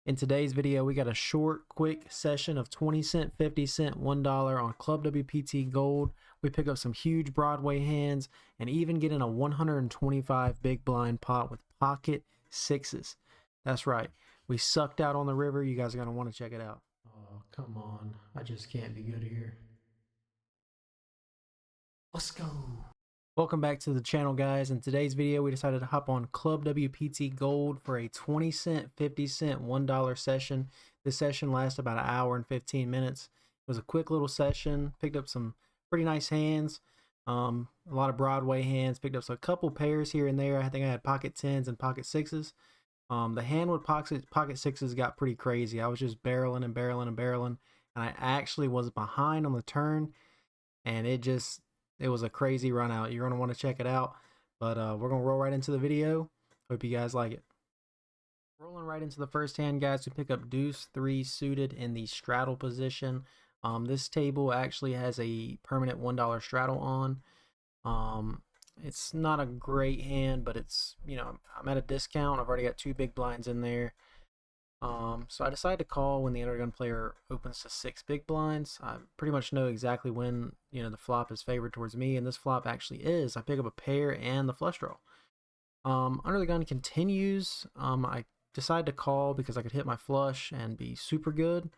In today's video, we got a short, quick session of 20 cent, 50 cent, $1 on ClubWPT Gold. We pick up some huge Broadway hands and even get in a 125 big blind pot with pocket sixes. That's right. We sucked out on the river. You guys are going to want to check it out. Oh, come on. I just can't be good here. Let's go. Welcome back to the channel, guys. In today's video, we decided to hop on ClubWPT Gold for a 20 cent, 50 cent, $1 session. This session lasted about an hour and 15 minutes. It was a quick little session. Picked up some pretty nice hands, a lot of Broadway hands. Picked up a couple pairs here and there. I think I had pocket tens and pocket sixes. The hand with pocket sixes got pretty crazy. I was just barreling and barreling and barreling, and I actually was behind on the turn, and it was a crazy run out. You're going to want to check it out. But we're going to roll right into the video. Hope you guys like it. Rolling right into the first hand, guys, we pick up deuce 3 suited in the straddle position. This table actually has a permanent $1 straddle on. It's not a great hand, but it's, I'm at a discount. I've already got 2 big blinds in there. So I decided to call when the undergun player opens to 6 big blinds. I pretty much know exactly when, the flop is favored towards me, and this flop actually is. I pick up a pair and the flush draw. Under the gun continues. I decide to call because I could hit my flush and be super good.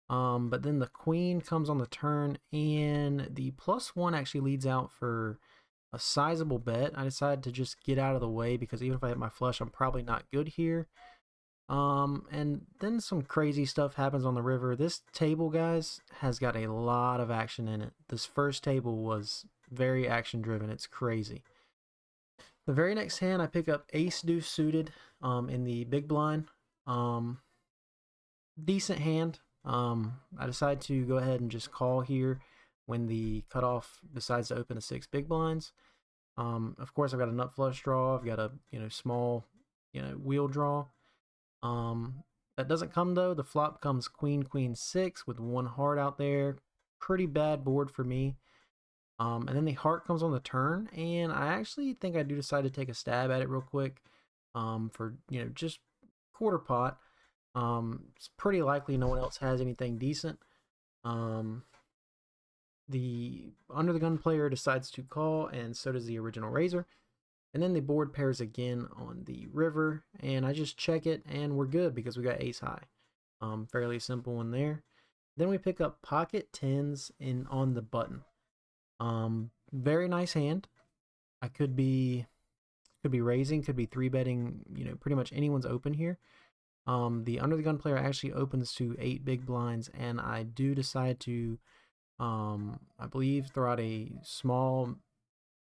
But then the queen comes on the turn, and the +1 actually leads out for a sizable bet. I decided to just get out of the way because even if I hit my flush, I'm probably not good here. And then some crazy stuff happens on the river. This table, guys, has got a lot of action in it. This first table was very action driven. It's crazy. The very next hand, I pick up ace deuce suited in the big blind. Decent hand. I decide to go ahead and just call here when the cutoff decides to open to 6 big blinds. Of course, I've got a nut flush draw. I've got a small wheel draw. That doesn't come though. The flop comes queen, queen 6 with 1 heart out there. Pretty bad board for me. And then the heart comes on the turn, and I actually think I do decide to take a stab at it real quick. For just quarter pot. It's pretty likely no one else has anything decent. The under the gun player decides to call, and so does the original raiser. And then the board pairs again on the river, and I just check it, and we're good because we got ace high. Fairly simple one there. Then we pick up pocket tens on the button. Very nice hand. I could be raising, could be 3-betting, pretty much anyone's open here. The under the gun player actually opens to 8 big blinds, and I do decide to, I believe, throw out a small.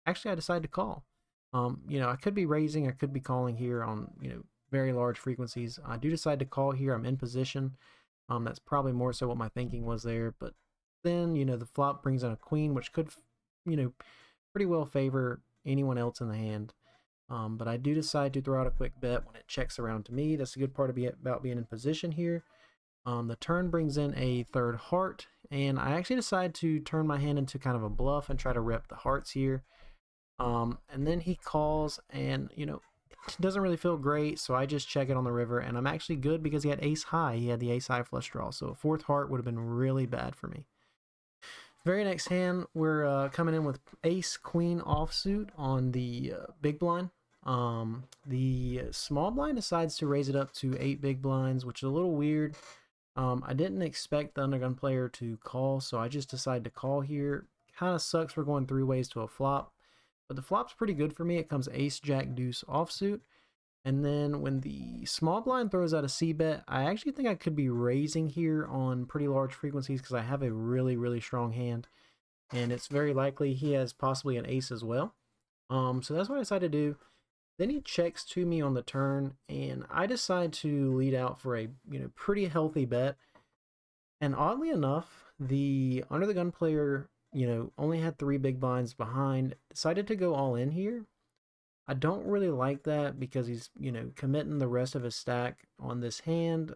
Actually, I decide to call. I could be raising, I could be calling here on, very large frequencies. I do decide to call here. I'm in position. That's probably more so what my thinking was there. But then, the flop brings in a queen, which could, pretty well favor anyone else in the hand. But I do decide to throw out a quick bet when it checks around to me. That's a good part about being in position here. The turn brings in a 3rd heart, and I actually decide to turn my hand into kind of a bluff and try to rep the hearts here. And then he calls, and it doesn't really feel great, so I just check it on the river, and I'm actually good because he had ace high. He had the ace high flush draw, so a 4th heart would have been really bad for me. Very next hand, we're coming in with ace queen offsuit on the big blind. The small blind decides to raise it up to 8 big blinds, which is a little weird. I didn't expect the undergun player to call, so I just decided to call here. Kind of sucks we're going 3 ways to a flop. But the flop's pretty good for me. It comes ace, jack, deuce offsuit. And then when the small blind throws out a c-bet, I actually think I could be raising here on pretty large frequencies because I have a really, really strong hand. And it's very likely he has possibly an ace as well. So that's what I decided to do. Then he checks to me on the turn, and I decide to lead out for a pretty healthy bet. And oddly enough, the under the gun player only had 3 big blinds behind, decided to go all in here. I don't really like that because he's, committing the rest of his stack on this hand.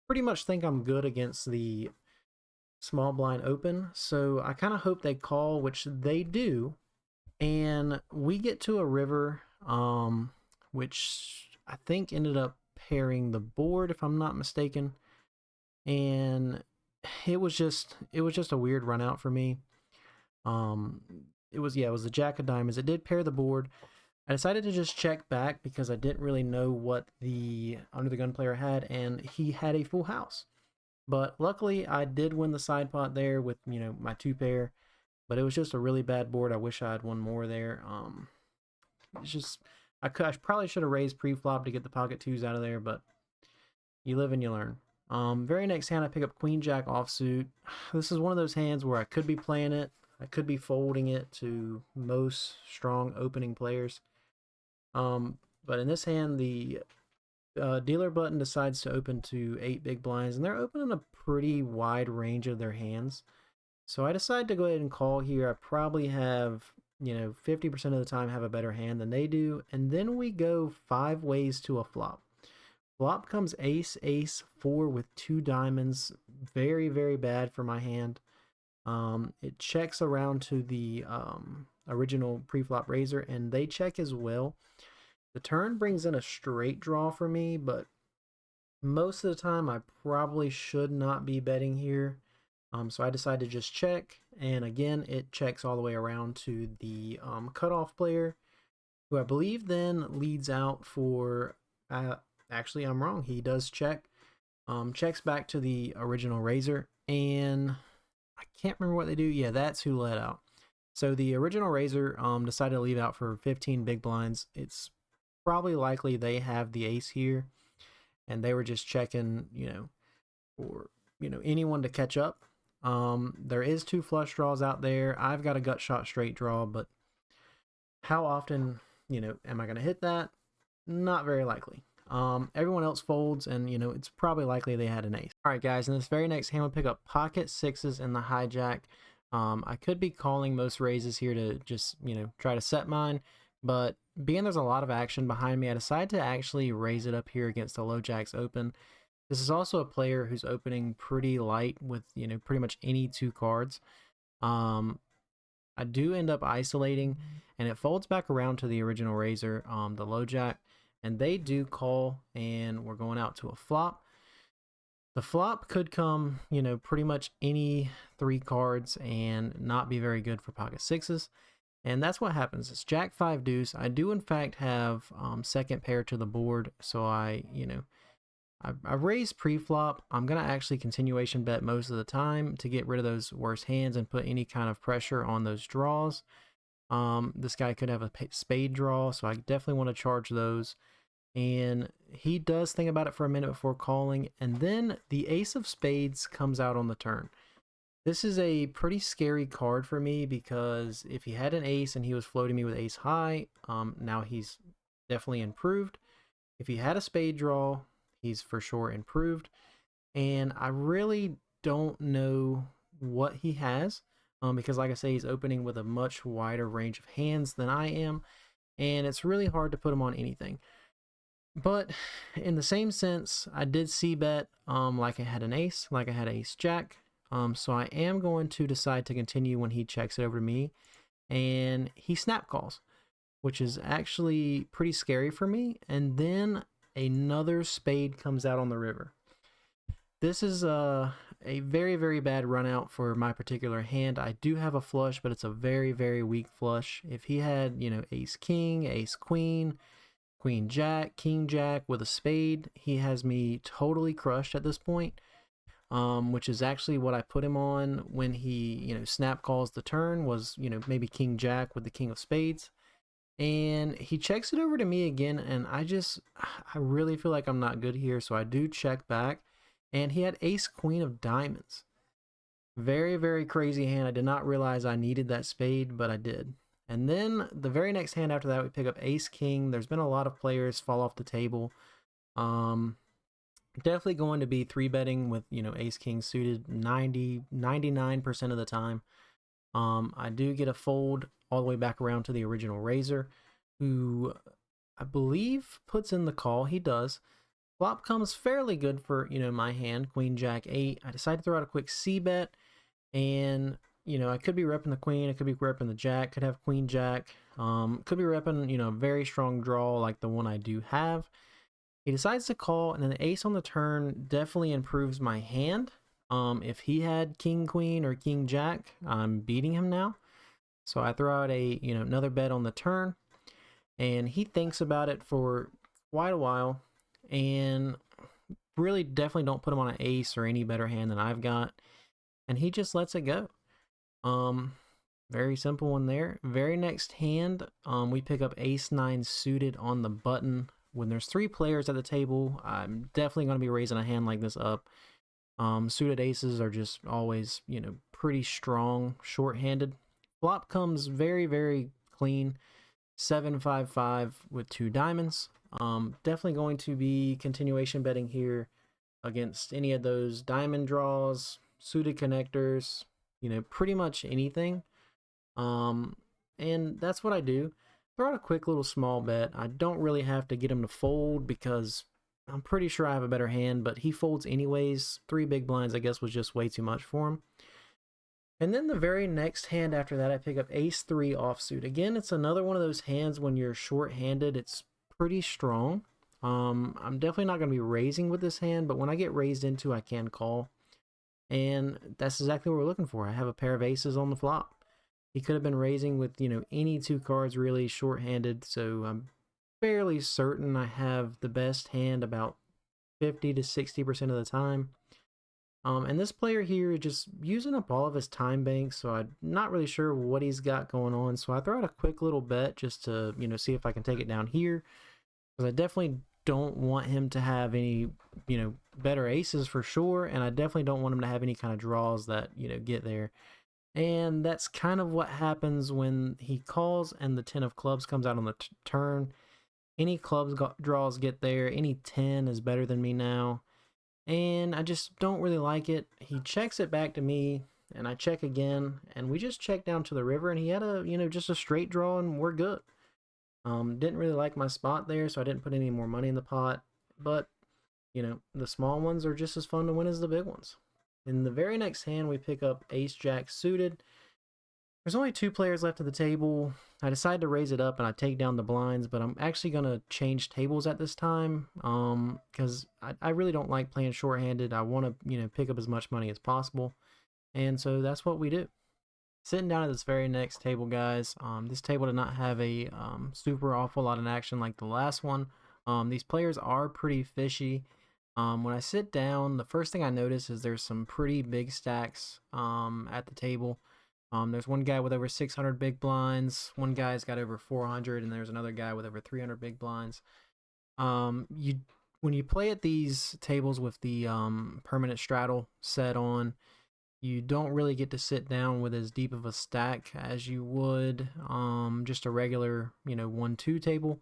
Pretty much think I'm good against the small blind open, so I kind of hope they call, which they do, and we get to a river, which I think ended up pairing the board, if I'm not mistaken. And it was just a weird run out for me. It was the Jack of Diamonds. It did pair the board. I decided to just check back because I didn't really know what the under the gun player had, and he had a full house. But luckily, I did win the side pot there with my 2 pair. But it was just a really bad board. I wish I had one more there. It's just I probably should have raised pre-flop to get the pocket 2s out of there, but you live and you learn. Very next hand, I pick up Queen Jack offsuit. This is one of those hands where I could be playing it. I could be folding it to most strong opening players. But in this hand, the dealer button decides to open to 8 big blinds, and they're opening a pretty wide range of their hands. So I decide to go ahead and call here. I probably have, 50% of the time have a better hand than they do. And then we go 5 ways to a flop. Flop comes ace, ace, 4 with 2 diamonds. Very, very bad for my hand. It checks around to the original pre-flop raiser, and they check as well. The turn brings in a straight draw for me, but most of the time I probably should not be betting here. So I decided to just check, and again, it checks all the way around to the cutoff player, who I believe then leads out for, actually I'm wrong, he does check, checks back to the original raiser, and I can't remember what they do. Yeah, that's who led out. So the original raiser decided to leave out for 15 big blinds. It's probably likely they have the ace here, and they were just checking, for anyone to catch up. There is 2 flush draws out there. I've got a gut shot straight draw, but how often, am I going to hit that? Not very likely. Everyone else folds, and it's probably likely they had an ace. All right, guys, in this very next hand, we'll pick up pocket 6s in the hijack. I could be calling most raises here to just, try to set mine, but being there's a lot of action behind me, I decided to actually raise it up here against the low jacks open. This is also a player who's opening pretty light with, pretty much any 2 cards. I do end up isolating, and it folds back around to the original raiser, the low jack, and they do call, and we're going out to a flop. The flop could come, pretty much any 3 cards and not be very good for pocket 6s. And that's what happens. It's Jack 5 deuce. I do in fact have second pair to the board, so I raised pre-flop. I'm going to actually continuation bet most of the time to get rid of those worse hands and put any kind of pressure on those draws. This guy could have a spade draw, so I definitely want to charge those. And he does think about it for a minute before calling, and then the ace of spades comes out on the turn. This is a pretty scary card for me because if he had an ace and he was floating me with ace high, now he's definitely improved. If he had a spade draw, he's for sure improved. And I really don't know what he has because, like I say, he's opening with a much wider range of hands than I am, and it's really hard to put him on anything. But in the same sense, I did c-bet like I had an ace, like I had ace jack. So I am going to decide to continue when he checks it over to me, and he snap calls, which is actually pretty scary for me. And then another spade comes out on the river. This is a very, very bad run out for my particular hand. I do have a flush, but it's a very, very weak flush. If he had, ace king, ace queen, queen jack, king jack with a spade, he has me totally crushed at this point. Which is actually what I put him on when he, snap calls the turn was, maybe king jack with the king of spades. And he checks it over to me again, and I really feel like I'm not good here, so I do check back. And he had ace queen of diamonds. Very, very crazy hand. I did not realize I needed that spade, but I did. And then the very next hand after that, we pick up ace king. There's been a lot of players fall off the table. Definitely going to be 3-betting with, ace king suited 99% of the time. I do get a fold all the way back around to the original raiser, who I believe puts in the call. He does. Flop comes fairly good for, my hand, queen jack 8. I decided to throw out a quick c-bet, and, I could be repping the queen, I could be repping the jack, could have queen jack, could be repping, a very strong draw like the one I do have. He decides to call, and then the ace on the turn definitely improves my hand. If he had king queen or king jack, I'm beating him now. So I throw out a another bet on the turn, and he thinks about it for quite a while, and really definitely don't put him on an ace or any better hand than I've got, and he just lets it go. Very simple one there. Very next hand, we pick up ace 9 suited on the button. When there's 3 players at the table, I'm definitely going to be raising a hand like this up. Suited aces are just always, pretty strong short-handed. Flop comes very, very clean. 7-5-5 with 2 diamonds. Definitely going to be continuation betting here against any of those diamond draws, suited connectors, pretty much anything. And that's what I do. Throw out a quick little small bet. I don't really have to get him to fold because I'm pretty sure I have a better hand, but he folds anyways. 3 big blinds, I guess, was just way too much for him. And then the very next hand after that, I pick up ace 3 offsuit. Again, it's another one of those hands when you're short-handed, it's pretty strong. I'm definitely not going to be raising with this hand, but when I get raised into, I can call. And that's exactly what we're looking for. I have a pair of aces on the flop. He could have been raising with, any 2 cards really short-handed, so I'm fairly certain I have the best hand about 50 to 60% of the time. And this player here is just using up all of his time banks, so I'm not really sure what he's got going on. So I throw out a quick little bet just to, see if I can take it down here, because I definitely don't want him to have any, better aces for sure, and I definitely don't want him to have any kind of draws that, get there. And that's kind of what happens when he calls and the 10 of clubs comes out on the turn. Any clubs draws get there. Any 10 is better than me now. And I just don't really like it. He checks it back to me, and I check again. And we just check down to the river, and he had a, just a straight draw, and we're good. Didn't really like my spot there, so I didn't put any more money in the pot. But, the small ones are just as fun to win as the big ones. In the very next hand, we pick up ace jack suited. There's only 2 players left at the table. I decide to raise it up and I take down the blinds, but I'm actually going to change tables at this time because I really don't like playing shorthanded. I want to, pick up as much money as possible. And so that's what we do. Sitting down at this very next table, guys. This table did not have a super awful lot of action like the last one. These players are pretty fishy. When I sit down, the first thing I notice is there's some pretty big stacks at the table. There's one guy with over 600 big blinds, one guy's got over 400, and there's another guy with over 300 big blinds. When you play at these tables with the permanent straddle set on, you don't really get to sit down with as deep of a stack as you would just a regular 1-2 table.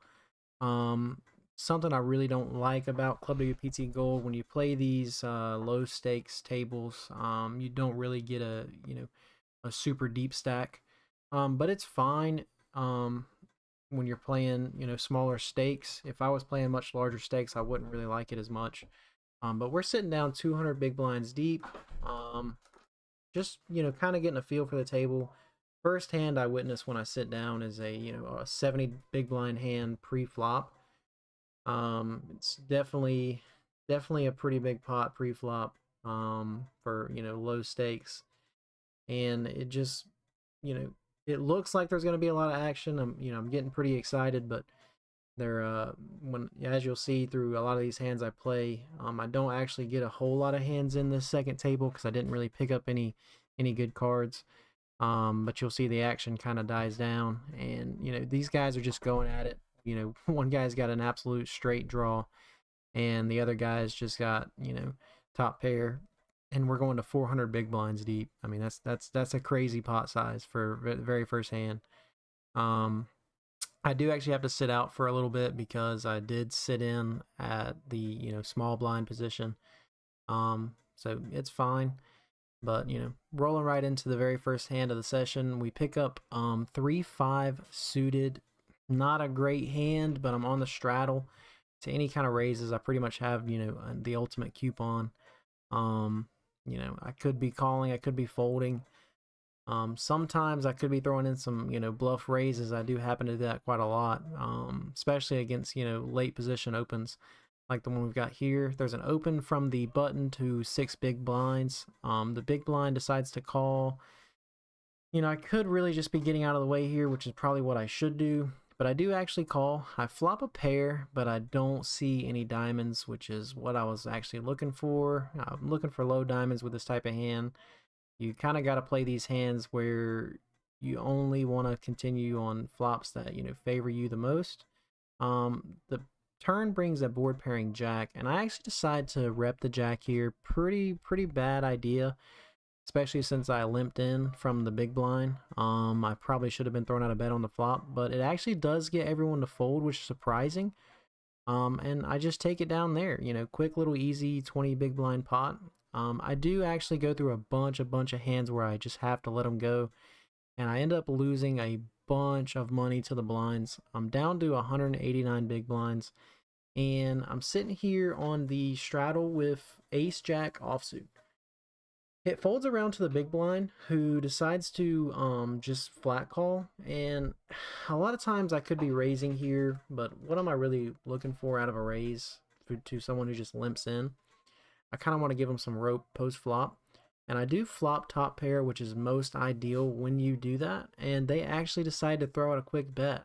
Something I really don't like about ClubWPT Gold, when you play these low stakes tables, you don't really get a super deep stack, but it's fine when you're playing smaller stakes. If I was playing much larger stakes, I wouldn't really like it as much. But we're sitting down 200 big blinds deep, just kind of getting a feel for the table. First hand I witness when I sit down is a 70 big blind hand pre-flop. It's definitely a pretty big pot pre-flop for low stakes, and it just it looks like there's going to be a lot of action. I'm getting pretty excited, but as you'll see through a lot of these hands I play, I don't actually get a whole lot of hands in this second table because I didn't really pick up any good cards. But you'll see the action kind of dies down, and these guys are just going at it. One guy's got an absolute straight draw, and the other guy's just got top pair, and we're going to 400 big blinds deep. I mean, that's a crazy pot size for the very first hand. I do actually have to sit out for a little bit because I did sit in at the small blind position. So it's fine. But rolling right into the very first hand of the session, we pick up 3-5 suited. Not a great hand, but I'm on the straddle. To any kind of raises, I pretty much have the ultimate coupon. I could be calling, I could be folding. Sometimes I could be throwing in some bluff raises. I do happen to do that quite a lot, especially against late position opens like the one we've got here. There's an open from the button to 6 big blinds. The big blind decides to call. You know, I could really just be getting out of the way here, which is probably what I should do. But I do actually call. I flop a pair, but I don't see any diamonds, which is what I was actually looking for. I'm looking for low diamonds with this type of hand. You kind of got to play these hands where you only want to continue on flops that, you know, favor you the most. The turn brings a board pairing jack, and I actually decide to rep the jack here. Pretty bad idea, especially since I limped in from the big blind. I probably should have been thrown out of bed on the flop, but it actually does get everyone to fold, which is surprising. And I just take it down there, you know, quick little easy 20 big blind pot. I do actually go through a bunch of hands where I just have to let them go, and I end up losing a bunch of money to the blinds. I'm down to 189 big blinds, and I'm sitting here on the straddle with ace jack offsuit. It folds around to the big blind, who decides to just flat call, and a lot of times I could be raising here, but what am I really looking for out of a raise to someone who just limps in? I kind of want to give them some rope post flop, and I do flop top pair, which is most ideal when you do that, and they actually decide to throw out a quick bet.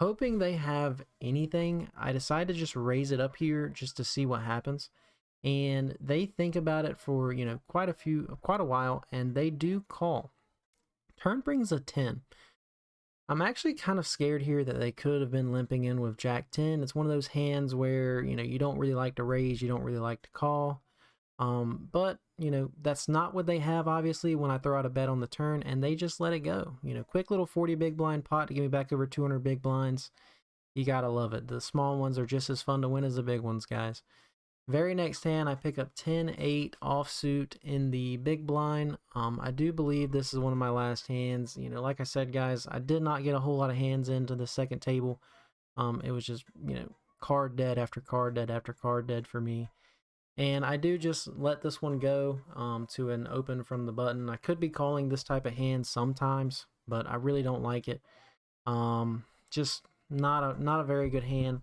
Hoping they have anything, I decide to just raise it up here just to see what happens. And they think about it for, you know, quite a while, and they do call. Turn brings a 10. I'm actually kind of scared here that they could have been limping in with jack 10. It's one of those hands where, you know, you don't really like to raise, you don't really like to call. But, you know, that's not what they have, obviously, when I throw out a bet on the turn, and they just let it go. You know, quick little 40 big blind pot to give me back over 200 big blinds. You gotta love it. The small ones are just as fun to win as the big ones, guys. Very next hand, I pick up 10-8 offsuit in the big blind. I do believe this is one of my last hands. You know, like I said, guys, I did not get a whole lot of hands into the second table. It was just, you know, card dead after card dead after card dead for me. And I do just let this one go to an open from the button. I could be calling this type of hand sometimes, but I really don't like it. Just not a very good hand.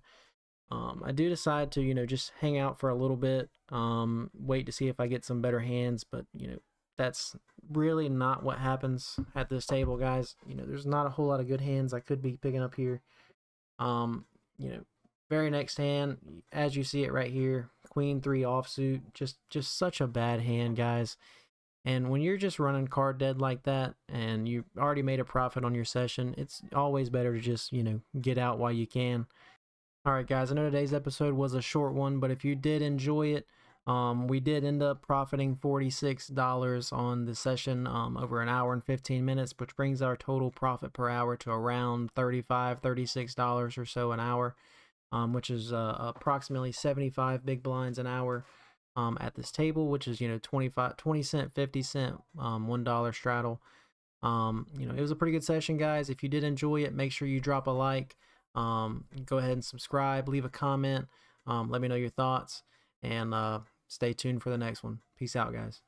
I do decide to, you know, just hang out for a little bit, wait to see if I get some better hands, but, you know, that's really not what happens at this table, guys. You know, there's not a whole lot of good hands I could be picking up here. You know, very next hand, as you see it right here, Queen 3 offsuit, just such a bad hand, guys. And when you're just running card dead like that, and you already made a profit on your session, it's always better to just, you know, get out while you can. Alright guys, I know today's episode was a short one, but if you did enjoy it, we did end up profiting $46 on the session over an hour and 15 minutes, which brings our total profit per hour to around $35, $36 or so an hour, which is approximately 75 big blinds an hour at this table, which is, you know, 20 cent, 50 cent, $1 straddle. You know, it was a pretty good session, guys. If you did enjoy it, make sure you drop a like. Go ahead and subscribe, leave a comment, let me know your thoughts, and stay tuned for the next one. Peace out, guys.